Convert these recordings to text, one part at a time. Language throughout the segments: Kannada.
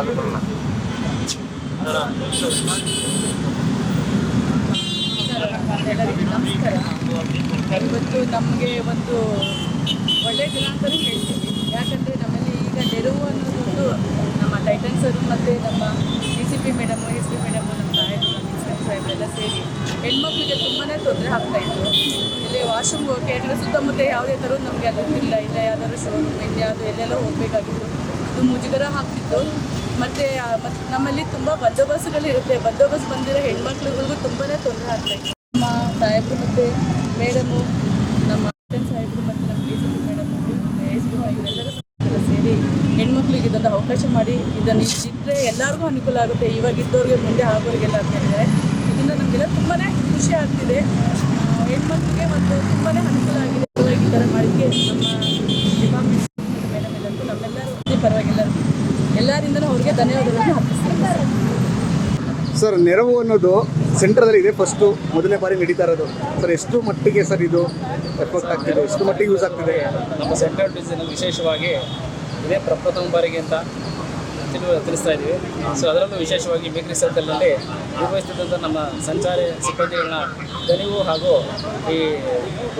ಎಲ್ಲರಿಗೂ ನಮಸ್ಕಾರ. ಇವತ್ತು ನಮಗೆ ಒಂದು ಒಳ್ಳೆಯ ದಿನ ಅಂತಲೇ ಹೇಳ್ತೀವಿ. ಯಾಕಂದರೆ ನಮ್ಮಲ್ಲಿ ಈಗ ನೆರವು ಅನ್ನೋದೊಂದು ನಮ್ಮ ಟೈಟನ್ ಸರ್ ಮತ್ತು ನಮ್ಮ DCP ಮೇಡಮು, SP ಮೇಡಮು, ನಮ್ಮ ಸಾಹೇಬರು, ನಮ್ಮ ಇನ್ಸ್ಪೆಕ್ಟರ್ ಸಾಹೇಬರೆಲ್ಲ ಸೇರಿ ಹೆಣ್ಮಕ್ಳಿಗೆ ತುಂಬಾ ತೊಂದರೆ ಆಗ್ತಾಯಿತ್ತು. ಇಲ್ಲಿ ವಾಶ್ರೂಮ್ ಹೋಗಿ ಯಾಕಂದರೆ ಸುತ್ತಮುತ್ತ ಯಾವುದೇ ಥರ ನಮಗೆ ಅದು ಇಲ್ಲ ಯಾವುದಾದ್ರು ಶೋರೂಮ್ ಯಾವುದು ಎಲ್ಲೆಲ್ಲ ಹೋಗಬೇಕಾಗಿತ್ತು. ಅದು ಮುಜುಗರ ಆಗ್ತಿತ್ತು. ಮತ್ತು ನಮ್ಮಲ್ಲಿ ತುಂಬ ಬಂದೋಬಸ್ತ್ಗಳಿರುತ್ತೆ. ಬಂದೋಬಸ್ತ್ ಬಂದಿರೋ ಹೆಣ್ಮಕ್ಳುಗಳಿಗೂ ತುಂಬಾ ತೊಂದರೆ ಆಗ್ತಾಯಿತ್ತು. ನಮ್ಮ ಸಾಹೇಬರು ಮತ್ತು ಮೇಡಮು, ನಮ್ಮ ಸಾಹೇಬರು ಮತ್ತು ನಮ್ಮ DCP ಮೇಡಮು, SP ಇವರೆಲ್ಲರೂ ಸೇರಿ ಹೆಣ್ಮಕ್ಳಿಗೆ ಇದೊಂದು ಅವಕಾಶ ಮಾಡಿ ಇದನ್ನು ಇದ್ದರೆ ಎಲ್ಲರಿಗೂ ಅನುಕೂಲ ಆಗುತ್ತೆ. ಇವಾಗಿದ್ದವ್ರಿಗೆ ಮುಂದೆ ಆಗೋರಿಗೆಲ್ಲ ಅಂತ ಹೇಳಿದರೆ ಇದರಿಂದ ನಮಗೆಲ್ಲ ತುಂಬಾ ಖುಷಿ ಆಗ್ತಿದೆ. ಹೆಣ್ಮಕ್ಳಿಗೆ ಮತ್ತು ತುಂಬಾ ಅನುಕೂಲ ಆಗಿದೆ. ಈ ಥರ ಮಾಡಿಕೆ ನಮ್ಮ ಡಿಪಾರ್ಟ್ಮೆಂಟ್ ಮೇಡಮ್ ಎಲ್ಲರಿಗೂ ನಮ್ಮೆಲ್ಲರೂ ಪರವಾಗಿಲ್ಲ ಎಲ್ಲರಿಂದಲೂ ಅವ್ರಿಗೆ ಧನ್ಯವಾದಗಳನ್ನು ಅರ್ಪಿಸ್ತಾರೆ. ಸರ್, ನೆರವು ಅನ್ನೋದು ಸೆಂಟ್ರದಲ್ಲಿ ಇದೆ, ಫಸ್ಟು ಮೊದಲನೇ ಬಾರಿ ನಡೀತಾ ಇರೋದು. ಸರ್, ಎಷ್ಟು ಮಟ್ಟಿಗೆ ಸರ್ ಇದು ಎಫೆಕ್ಟ್ ಆಗ್ತಿದೆ, ಎಷ್ಟು ಮಟ್ಟಿಗೆ ಯೂಸ್ ಆಗ್ತಿದೆ? ನಮ್ಮ ಸೆಂಟ್ರಲ್ ಡಿವಿಷನಲ್ಲಿ ವಿಶೇಷವಾಗಿ ಇದೇ ಪ್ರಪ್ರಥಮ ಬಾರಿಗೆ ಅಂತ ತಿಳಿಸ್ತಾ ಇದ್ದೀವಿ. ಸೊ ಅದರಲ್ಲೂ ವಿಶೇಷವಾಗಿ ಬೇಕರಿ ಸರ್ಕಲ್ನಲ್ಲಿ ನಿರ್ವಹಿಸುತ್ತಿದ್ದಂಥ ನಮ್ಮ ಸಂಚಾರಿ ಸಿಬ್ಬಂದಿಗಳನ್ನ ದಣಿವು ಹಾಗೂ ಈ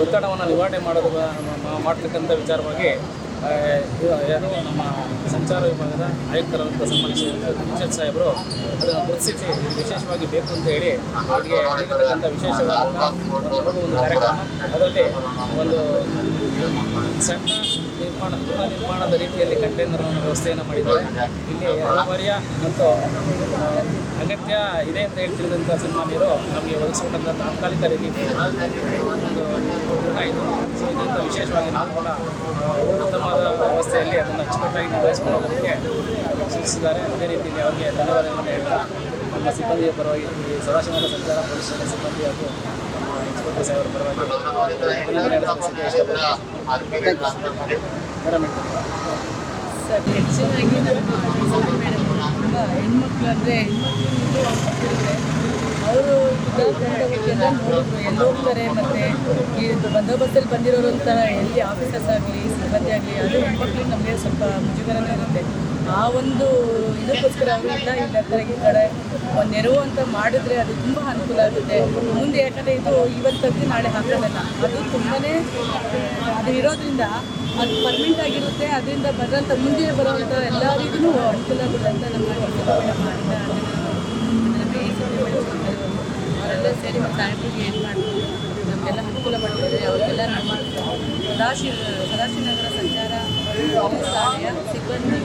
ಒತ್ತಡವನ್ನು ನಿವಾರಣೆ ಮಾಡತಕ್ಕಂಥ ವಿಚಾರವಾಗಿ ಯಾರು ನಮ್ಮ ಸಂಚಾರ ವಿಭಾಗದ ಆಯುಕ್ತರಾದಂಥ ಸನ್ಮಾನ್ಯ ಸಾಹೇಬರು ಅದನ್ನು ಗುರುತಿಸಿ ವಿಶೇಷವಾಗಿ ಬೇಕು ಅಂತ ಹೇಳಿ ಅವರಿಗೆ ಆಗಿರತಕ್ಕಂಥ ವಿಶೇಷವಾದ ಒಂದು ಕಾರ್ಯಕ್ರಮ. ಅದರಲ್ಲಿ ಒಂದು ಸಣ್ಣ ನಿರ್ಮಾಣದ ರೀತಿಯಲ್ಲಿ ಕಂಟೈನರ್ ವ್ಯವಸ್ಥೆಯನ್ನು ಮಾಡಿದ್ದಾರೆ. ಇಲ್ಲಿ ಅನಿವಾರ್ಯ ಮತ್ತು ಅಗತ್ಯ ಇದೆ ಅಂತ ಹೇಳ್ತಿದ್ದಂಥ ಸನ್ಮಾನ್ಯರು ನಮಗೆ ಒದಗಿಸಿಕೊಟ್ಟಂಥ ತಾತ್ಕಾಲಿಕ ರೀತಿ ಒಂದು ಆಯಿತು. ಸೊ ಇದರಿಂದ ವಿಶೇಷವಾಗಿ ನಾವು ಕೂಡ ಉತ್ತಮವಾದ ವ್ಯವಸ್ಥೆಯಲ್ಲಿ ಅದನ್ನು ಅಚ್ಚುಕಟ್ಟಾಗಿ ನಿರ್ವಹಿಸಿಕೊಳ್ಳೋದಕ್ಕೆ ಸೂಚಿಸಿದ್ದಾರೆ. ಅದೇ ರೀತಿಯಲ್ಲಿ ಅವರಿಗೆ ಧನ್ಯವಾದಗಳನ್ನು ಹೇಳ್ತಾ ನಮ್ಮ ಸಿಬ್ಬಂದಿಯ ಪರವಾಗಿ ಈ ಸದಾಶಿವನಗರ ಸಂಚಾರ ಪೊಲೀಸ್ ಠಾಣೆ ಸಿಬ್ಬಂದಿ ಹಾಗೂ ಇನ್ಸ್ಪೆಕ್ಟರ್ ಸಾಹೇಬರ ಪರವಾಗಿ ಸರ್, ಹೆಚ್ಚಿನಾಗಿ ನಮ್ಮ ಮೇಡಮ್ ತುಂಬ ಹೆಣ್ಮಕ್ಳು ಅಂದರೆ ಅವರು ನೋಡಿದ್ರು ಎಲ್ಲಿ ಹೋಗ್ತಾರೆ ಮತ್ತು ಈ ಬಂದೋಬಸ್ತಲ್ಲಿ ಬಂದಿರೋರು ಅಂತ ಎಲ್ಲಿ ಆಫೀಸರ್ಸ್ ಆಗಲಿ ಸಿಬ್ಬಂದಿ ಆಗಲಿ ಅದು ಹೆಣ್ಮಕ್ಳಿಗೆ ನಮಗೆ ಸ್ವಲ್ಪ ಮುಜುಗರನೇ ಇರುತ್ತೆ. ಆ ಒಂದು ಇದಕ್ಕೋಸ್ಕರ ಅವರು ಇಲ್ಲ ಈ ಕಡೆ ಒಂದು ನೆರವು ಅಂತ ಮಾಡಿದ್ರೆ ಅದು ತುಂಬ ಅನುಕೂಲ ಆಗುತ್ತೆ ಮುಂದೆ. ಯಾಕಂದರೆ ಇದು ಇವತ್ತು ತೆಗೆದು ನಾಳೆ ಹಾಕೋದಲ್ಲ, ಅದು ತುಂಬಾ ಅದು ಇರೋದ್ರಿಂದ ಅದು ಪರ್ಮನೆಂಟ್ ಆಗಿರುತ್ತೆ. ಅದರಿಂದ ಬರೋಂಥ ಮುಂದೆ ಬರೋವಂಥ ಎಲ್ಲರಿಗೂ ಅನುಕೂಲ ಆಗುತ್ತೆ ಅಂತ ನಮ್ಮ ಅವರೆಲ್ಲ ಸೇರಿ ಮತ್ತು ಸಾಹೇಬ್ರಿಗೆ ಏನು ಮಾಡ್ತೀವಿ ನಮಗೆಲ್ಲ ಅನುಕೂಲ ಮಾಡ್ತಿದ್ದಾರೆ. ಅವರಿಗೆಲ್ಲ ನಮ್ಮ ಸದಾಶಿವನಗರ ಸಂಚಾರ ಠಾಣೆಯ ಸಿಬ್ಬಂದಿ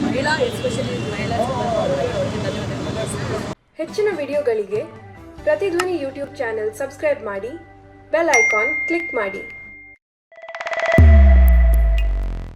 ಎಸ್ಪೆಷಲಿ ಮಹಿಳಾ ಸಿಬ್ಬಂದಿ ಧನ್ಯವಾದಗಳು. ಹೆಚ್ಚಿನ ವಿಡಿಯೋಗಳಿಗೆ ಪ್ರತಿಧ್ವನಿ ಯೂಟ್ಯೂಬ್ ಚಾನೆಲ್ ಸಬ್ಸ್ಕ್ರೈಬ್ ಮಾಡಿ, ಬೆಲ್ ಐಕಾನ್ ಕ್ಲಿಕ್ ಮಾಡಿ.